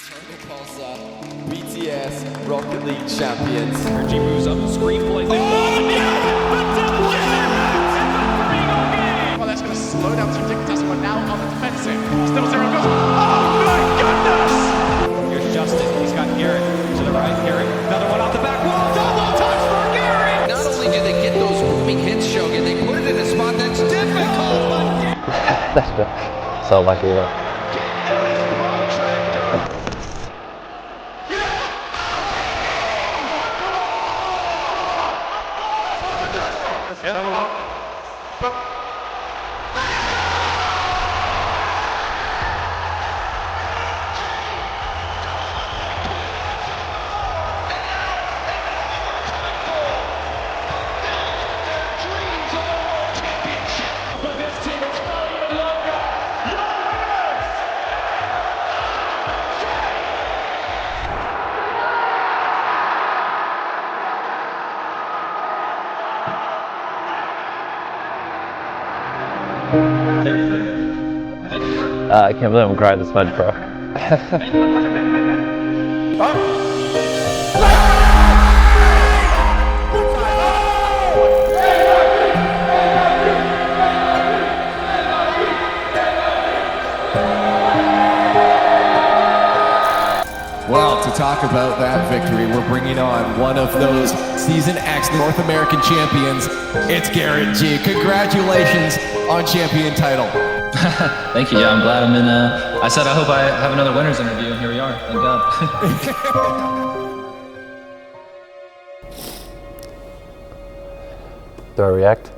calls up BTS Rocket League champions. NRG moves up the screen play. Oh, yeah! Well, that's going to slow down Team Dictatus, but now on the defensive. Still 0 goes. Oh, my goodness! Here's Justin. He's got Garrett to the right. Garrett, another one off the back wall. Double touch for Garrett! Not only do they get those booming hits, Shogun, they put it in a spot that's difficult. That's good. So lucky. I can't believe I'm crying this much, bro. Well, to talk about that victory, we're bringing on one of those Season X North American champions. It's GarrettG. Congratulations on champion title. Thank you. Yeah, I'm glad I'm in. I said I hope I have another winners interview, and here we are. Thank God. Do I react?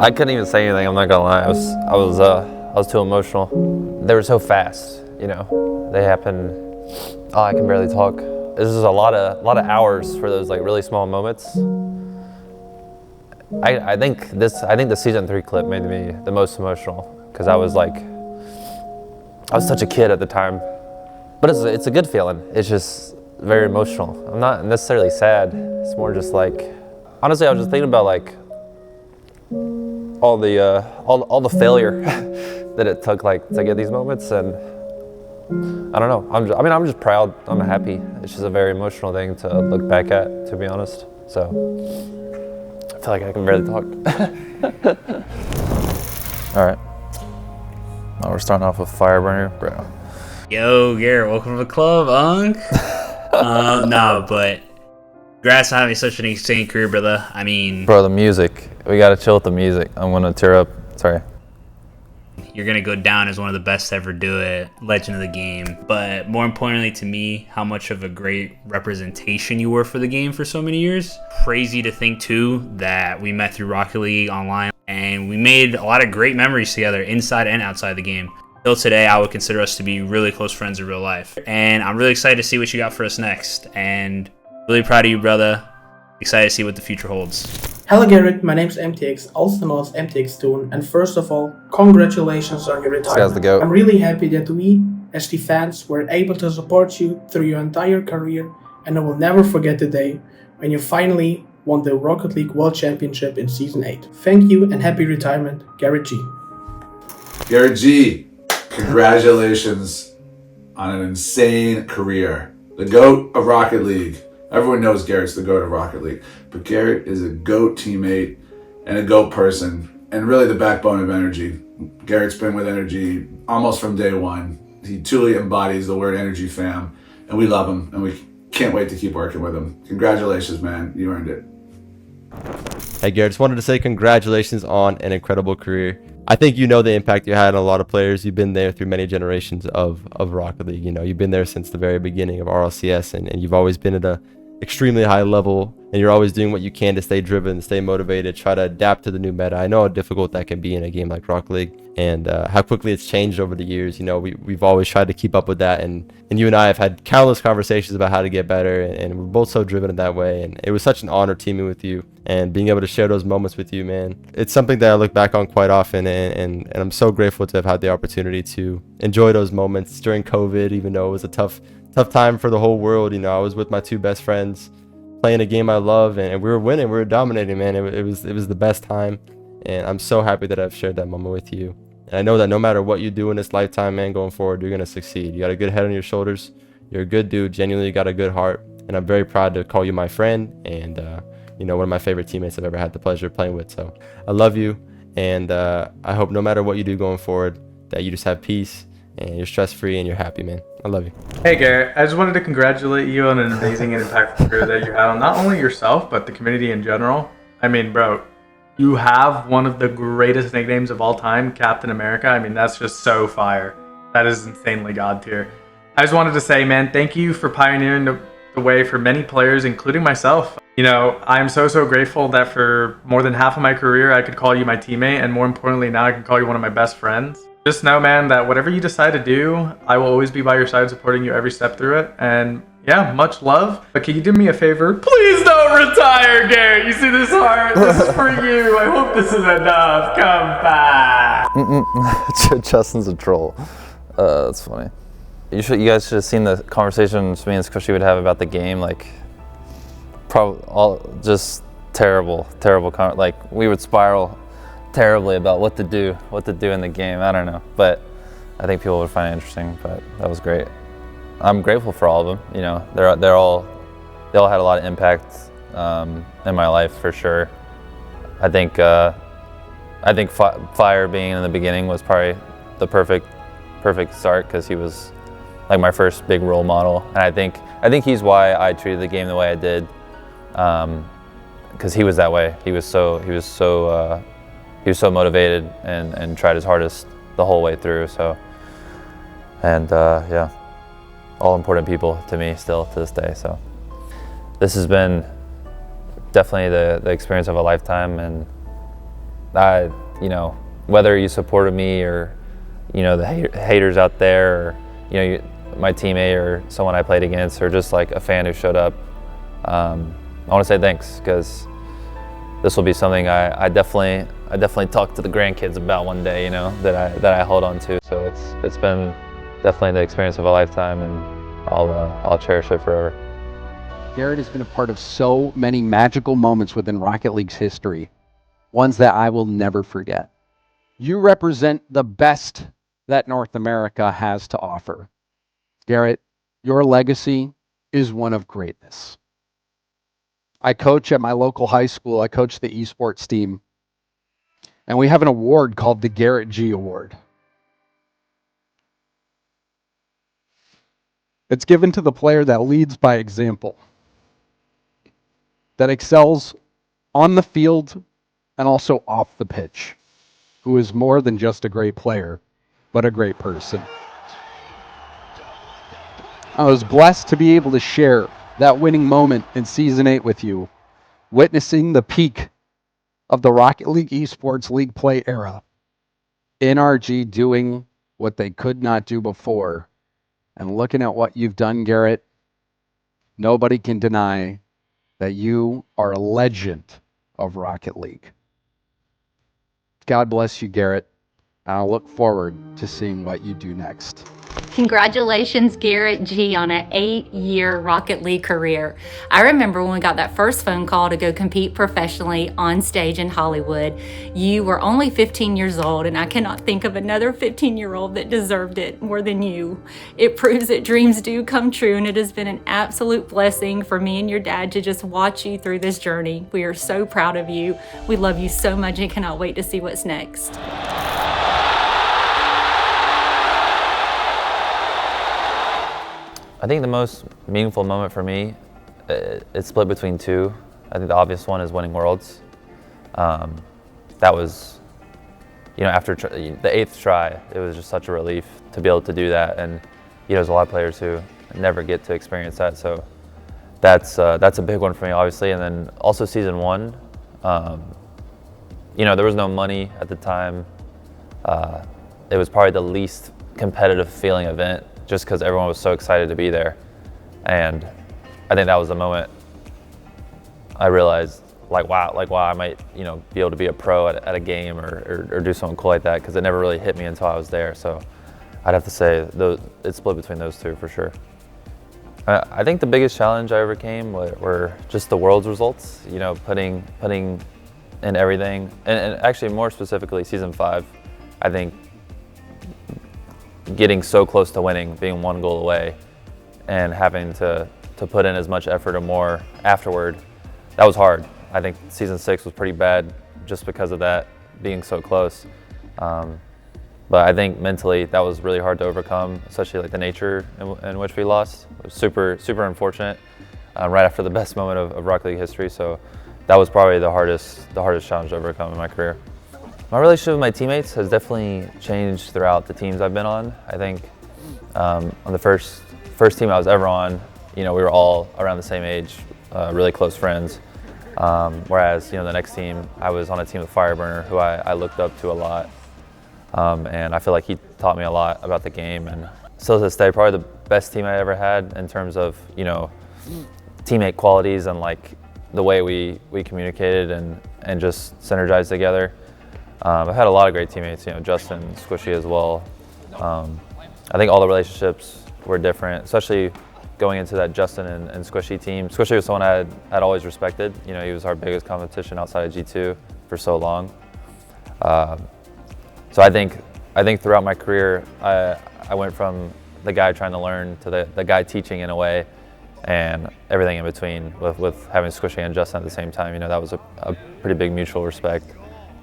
I couldn't even say anything. I'm not gonna lie. I was too emotional. They were so fast. You know, they happened. Oh, I can barely talk. This is a lot of hours for those like really small moments. I think the season 3 clip made me the most emotional because I was such a kid at the time. But it's a good feeling. It's just very emotional. I'm not necessarily sad. It's more just like, honestly, I was just thinking about like all the failure that it took like to get these moments, and I don't know. I'm just proud. I'm happy. It's just a very emotional thing to look back at, to be honest. So I feel like I can barely talk. All right. Now we're starting off with Fireburner, bro. Yo, Garrett, welcome to the club, Unk. No, but congrats on having such an insane career, brother. I mean, Bro, the music. We gotta chill with the music. I'm gonna tear up. Sorry. you're going to go down as one of the best to ever do it, legend of the game. But more importantly to me, how much of a great representation you were for the game for so many years. Crazy to think, too, that we met through Rocket League online, and we made a lot of great memories together inside and outside the game. Still today, I would consider us to be really close friends in real life. And I'm really excited to see what you got for us next. And really proud of you, brother. Excited to see what the future holds. Hello Garrett, my name's MTX, also known as MTX Toon, and first of all, congratulations on your retirement. The goat. I'm really happy that we, as the fans, were able to support you through your entire career, and I will never forget the day when you finally won the Rocket League World Championship in Season 8. Thank you and happy retirement, GarrettG. GarrettG, congratulations on an insane career. The GOAT of Rocket League. Everyone knows Garrett's the GOAT of Rocket League, but Garrett is a GOAT teammate and a GOAT person, and really the backbone of NRG. Garrett's been with NRG almost from day one. He truly embodies the word NRG fam, and we love him, and we can't wait to keep working with him. Congratulations, man. You earned it. Hey, Garrett, just wanted to say congratulations on an incredible career. I think you know the impact you had on a lot of players. You've been there through many generations of Rocket League. You know, you've been there since the very beginning of RLCS, and you've always been at a extremely high level, and you're always doing what you can to stay driven, stay motivated, try to adapt to the new meta. I know how difficult that can be in a game like Rocket League, and how quickly it's changed over the years. You know, we've always tried to keep up with that, and you and I have had countless conversations about how to get better, and we're both so driven in that way. And it was such an honor teaming with you and being able to share those moments with you, man. It's something that I look back on quite often, and I'm so grateful to have had the opportunity to enjoy those moments during COVID, even though it was a tough time for the whole world. You know, I was with my two best friends playing a game I love, and we were winning, we were dominating, man. It was the best time, and I'm so happy that I've shared that moment with you. And I know that no matter what you do in this lifetime, man, going forward, you're going to succeed. You got a good head on your shoulders. You're a good dude. Genuinely got a good heart. And I'm very proud to call you my friend and, one of my favorite teammates I've ever had the pleasure of playing with. So I love you. And I hope no matter what you do going forward, that you just have peace and you're stress-free and you're happy, man. I love you. Hey, Garrett. I just wanted to congratulate you on an amazing and impactful career that you had on not only yourself, but the community in general. I mean, bro, you have one of the greatest nicknames of all time, Captain America. I mean, that's just so fire. That is insanely God tier. I just wanted to say, man, thank you for pioneering the way for many players, including myself. I'm so grateful that for more than half of my career, I could call you my teammate. And more importantly, now I can call you one of my best friends. Just know, man, that whatever you decide to do, I will always be by your side supporting you every step through it. And yeah, much love. But can you do me a favor? Please don't retire, Garrett. You see this heart? This is for you. I hope this is enough. Come back. Justin's a troll. That's funny. You guys should have seen the conversations me and Squishy would have about the game. Like, probably all just terrible. Like, we would spiral terribly about what to do in the game. I don't know, but I think people would find it interesting. But that was great. I'm grateful for all of them. They all had a lot of impact in my life for sure. I think Fire being in the beginning was probably the perfect start because he was like my first big role model, and I think he's why I treated the game the way I did, because he was that way. He was so motivated and tried his hardest the whole way through. So, and yeah, all important people to me still to this day. So this has been definitely the experience of a lifetime, and I, whether you supported me or the haters out there, or my teammate or someone I played against, or just like a fan who showed up, I want to say thanks, because this will be something I definitely talk to the grandkids about one day, that I hold on to. So it's been definitely the experience of a lifetime, and I'll cherish it forever. Garrett has been a part of so many magical moments within Rocket League's history, ones that I will never forget. You represent the best that North America has to offer. Garrett, your legacy is one of greatness. I coach at my local high school. I coach the esports team. And we have an award called the GarrettG Award. It's given to the player that leads by example, that excels on the field and also off the pitch, who is more than just a great player, but a great person. I was blessed to be able to share that winning moment in Season 8 with you, witnessing the peak of the Rocket League Esports League play era. NRG doing what they could not do before. And looking at what you've done, Garrett, nobody can deny that you are a legend of Rocket League. God bless you, Garrett. I'll look forward to seeing what you do next. Congratulations, GarrettG, on an 8-year Rocket League career. I remember when we got that first phone call to go compete professionally on stage in Hollywood. You were only 15 years old, and I cannot think of another 15-year-old that deserved it more than you. It proves that dreams do come true, and it has been an absolute blessing for me and your dad to just watch you through this journey. We are so proud of you. We love you so much and cannot wait to see what's next. I think the most meaningful moment for me, it's split between two. I think the obvious one is winning Worlds. That was, after the 8th try, it was just such a relief to be able to do that. And there's a lot of players who never get to experience that. So that's a big one for me, obviously. And then also Season 1, there was no money at the time. It was probably the least competitive feeling event, just because everyone was so excited to be there. And I think that was the moment I realized, wow, I might, be able to be a pro at a game or do something cool like that, because it never really hit me until I was there. So I'd have to say it's split between those two for sure. I think the biggest challenge I overcame were just the World's results, putting in everything. And actually more specifically, Season 5, I think getting so close to winning, being 1 goal away, and having to put in as much effort or more afterward, that was hard. I think season 6 was pretty bad just because of that, being so close. But I think mentally that was really hard to overcome, especially like the nature in which we lost. It was super unfortunate right after the best moment of Rocket League history. So that was probably the hardest challenge to overcome in my career. My relationship with my teammates has definitely changed throughout the teams I've been on. I think on the first team I was ever on, we were all around the same age, really close friends. Whereas, the next team, I was on a team with Fireburner, who I looked up to a lot. And I feel like he taught me a lot about the game. And still to this day, probably the best team I ever had in terms of, teammate qualities and like the way we communicated and just synergized together. I've had a lot of great teammates, Justin, Squishy as well. I think all the relationships were different, especially going into that Justin and Squishy team. Squishy was someone I'd always respected. He was our biggest competition outside of G2 for so long. So I think throughout my career, I went from the guy trying to learn to the guy teaching in a way, and everything in between with having Squishy and Justin at the same time. That was a pretty big mutual respect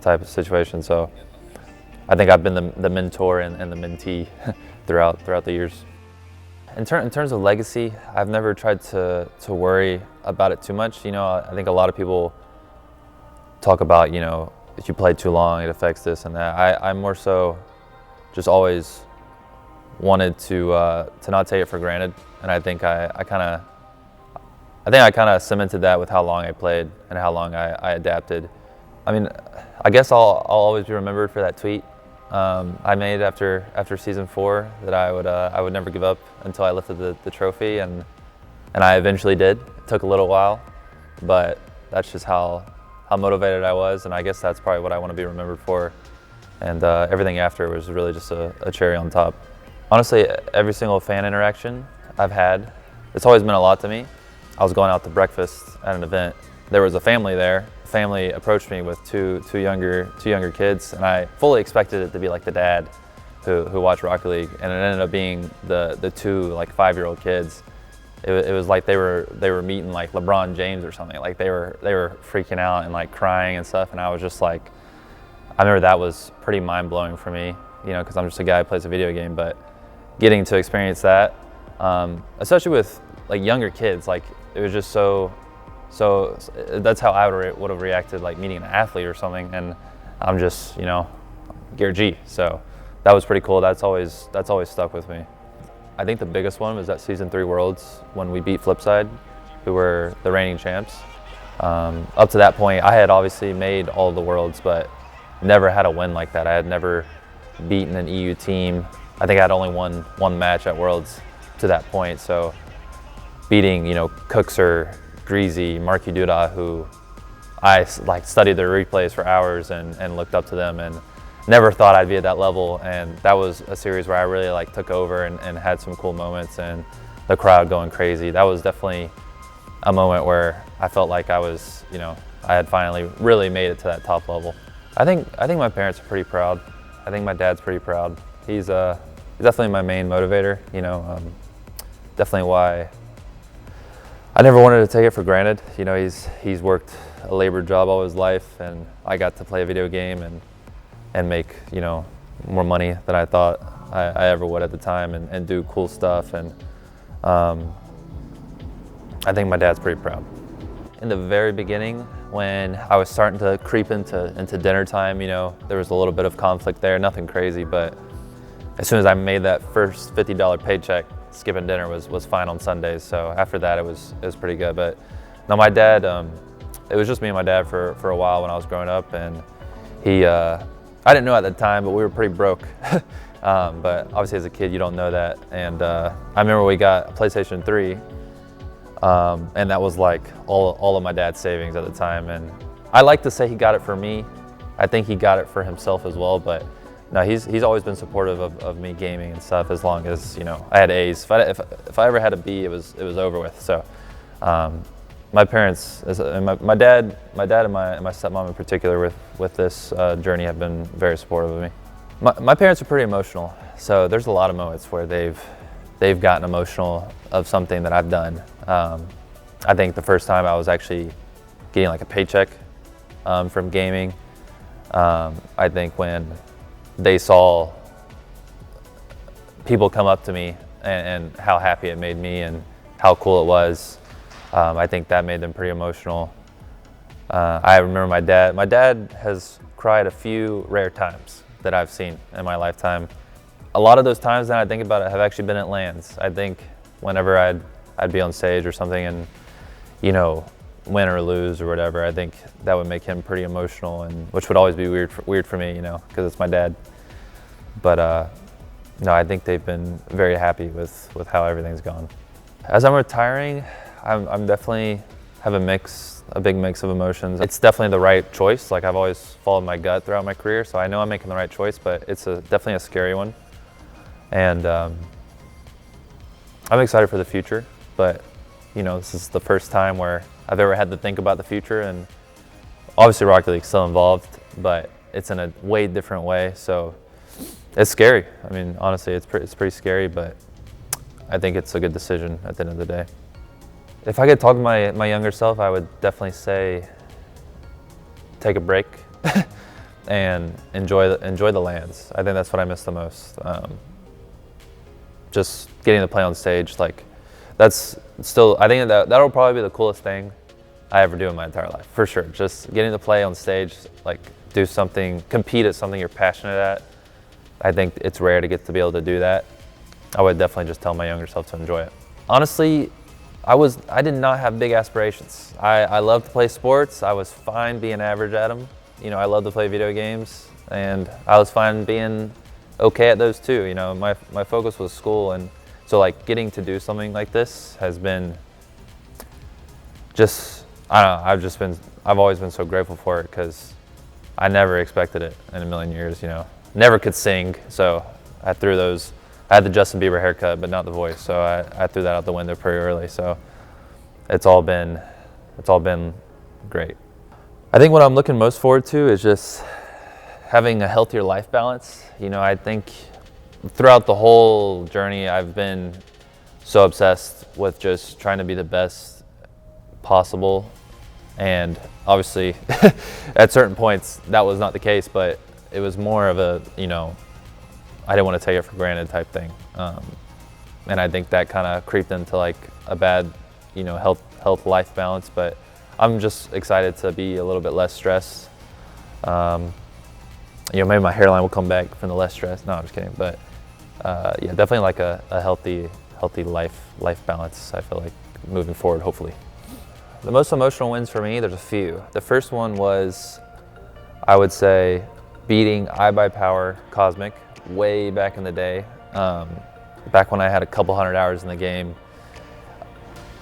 type of situation. So I think I've been the mentor and the mentee throughout the years. In terms of legacy, I've never tried to worry about it too much. I think a lot of people talk about, if you play too long, it affects this and that. I more so just always wanted to not take it for granted, and I think I kind of cemented that with how long I played and how long I adapted. I mean, I guess I'll always be remembered for that tweet I made after season 4 that I would never give up until I lifted the trophy, and I eventually did. It took a little while, but that's just how motivated I was, and I guess that's probably what I want to be remembered for. And everything after was really just a cherry on top. Honestly, every single fan interaction I've had, it's always meant a lot to me. I was going out to breakfast at an event. There was a family there. The family approached me with two younger kids, and I fully expected it to be like the dad who watched Rocket League, and it ended up being the 2 like 5-year-old kids. It was like they were meeting like LeBron James or something. Like they were freaking out and like crying and stuff, and I was just like, I remember that was pretty mind-blowing for me, because I'm just a guy who plays a video game, but getting to experience that, especially with like younger kids, like it was just so that's how I would have reacted like meeting an athlete or something, and I'm just, GarrettG. So that was pretty cool. That's always stuck with me. I think the biggest one was at season 3 Worlds when we beat Flipside, who were the reigning champs. Up to that point, I had obviously made all the Worlds, but never had a win like that. I had never beaten an EU team. I think I had only won one match at Worlds to that point. So beating, Cookser, Greasy, Marky Duda, who I like studied their replays for hours and looked up to them, and never thought I'd be at that level. And that was a series where I really like took over and had some cool moments, and the crowd going crazy. That was definitely a moment where I felt like I was, I had finally really made it to that top level. I think my parents are pretty proud. I think my dad's pretty proud. He's definitely my main motivator. Definitely why I never wanted to take it for granted. He's worked a labor job all his life, and I got to play a video game and make more money than I thought I ever would at the time, and do cool stuff. And I think my dad's pretty proud. In the very beginning, when I was starting to creep into dinner time, there was a little bit of conflict there, nothing crazy, but as soon as I made that first $50 paycheck, skipping dinner was fine on Sundays. So after that, it was pretty good. But no, my dad, it was just me and my dad for a while when I was growing up, and he, I didn't know at the time, but we were pretty broke. But obviously as a kid, you don't know that. And I remember we got a PlayStation 3, and that was like all of my dad's savings at the time. And I like to say he got it for me. I think he got it for himself as well, but no, he's always been supportive of me gaming and stuff, as long as I had A's. If I ever had a B, it was over with. So my parents, my dad and my stepmom in particular with this journey have been very supportive of me. My parents are pretty emotional. So there's a lot of moments where they've gotten emotional of something that I've done. I think the first time I was actually getting like a paycheck from gaming. I think when they saw people come up to me and how happy it made me and how cool it was, I think that made them pretty emotional. I remember my dad. My dad has cried a few rare times that I've seen in my lifetime. A lot of those times, now I think about it, have actually been at LANs. I think whenever I'd be on stage or something and, you know, win or lose or whatever, I think that would make him pretty emotional, and which would always be weird for me, you know, because it's my dad. But no, I think they've been very happy with how everything's gone. As I'm retiring, I'm definitely have a big mix of emotions. It's definitely the right choice. Like, I've always followed my gut throughout my career, so I know I'm making the right choice, but it's definitely a scary one. And I'm excited for the future, but you know, this is the first time where I've ever had to think about the future, and obviously Rocket League's still involved, but it's in a way different way, so it's scary. I mean, honestly, it's pretty scary, but I think it's a good decision at the end of the day. If I could talk to my younger self, I would definitely say take a break and enjoy the LANs. I think that's what I miss the most. Just getting to play on stage, like, that's still, I think that'll probably be the coolest thing I ever do in my entire life, for sure. Just getting to play on stage, like, do something, compete at something you're passionate at. I think it's rare to get to be able to do that. I would definitely just tell my younger self to enjoy it. Honestly, I did not have big aspirations. I love to play sports. I was fine being average at them. You know, I love to play video games, and I was fine being okay at those too. You know, my focus was school, and so like getting to do something like this has been just, I don't know, I've always been so grateful for it, because I never expected it in a million years, you know. Never could sing, so I had the Justin Bieber haircut, but not the voice, so I threw that out the window pretty early. So it's all been great. I think what I'm looking most forward to is just having a healthier life balance. You know, I think throughout the whole journey, I've been so obsessed with just trying to be the best possible, and obviously at certain points that was not the case, but it was more of a, you know, I didn't want to take it for granted type thing. And I think that kind of creeped into like a bad, you know, health life balance, but I'm just excited to be a little bit less stressed. You know, maybe my hairline will come back from the less stress. No, I'm just kidding. But yeah, definitely like a healthy life balance, I feel like, moving forward, hopefully. The most emotional wins for me, there's a few. The first one was, I would say, beating iBuyPower Cosmic way back in the day. Back when I had a couple hundred hours in the game.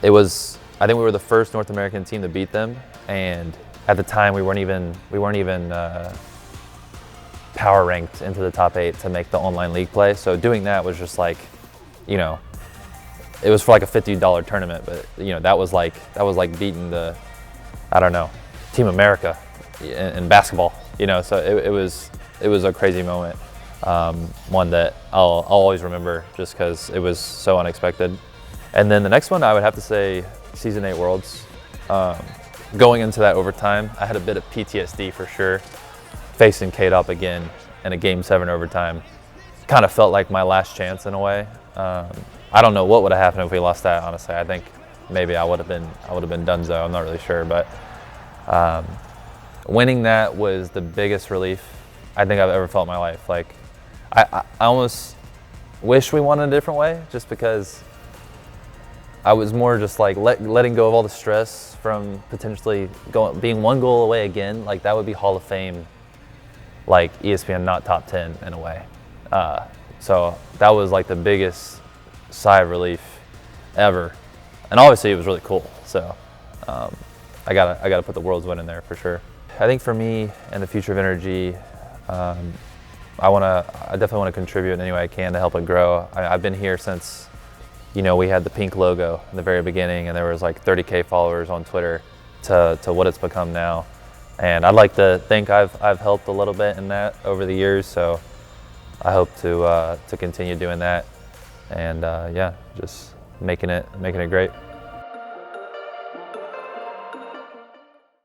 I think we were the first North American team to beat them, and at the time we weren't even power ranked into the top 8 to make the online league play. So doing that was just like, you know, it was for like a $50 tournament, but you know, that was like beating the, I don't know, Team America in basketball, you know. So it was a crazy moment, one that I'll always remember just because it was so unexpected. And then the next one, I would have to say Season 8 Worlds. Going into that overtime, I had a bit of PTSD for sure. Facing K-Dop again in a Game 7 overtime kind of felt like my last chance in a way. I don't know what would have happened if we lost that, honestly. I think maybe I would have been donezo. I'm not really sure, but winning that was the biggest relief I think I've ever felt in my life. Like, I almost wish we won in a different way, just because I was more just like letting go of all the stress from potentially being one goal away again. Like, that would be Hall of Fame, like ESPN not top 10 in a way. So that was like the biggest sigh of relief ever, and obviously it was really cool. So I gotta put the Worlds win in there for sure. I think for me and the future of NRG, I definitely want to contribute in any way I can to help it grow. I've been here since, you know, we had the pink logo in the very beginning, and there was like 30K followers on Twitter to what it's become now. And I'd like to think I've helped a little bit in that over the years. So I hope to continue doing that, and yeah, just making it great.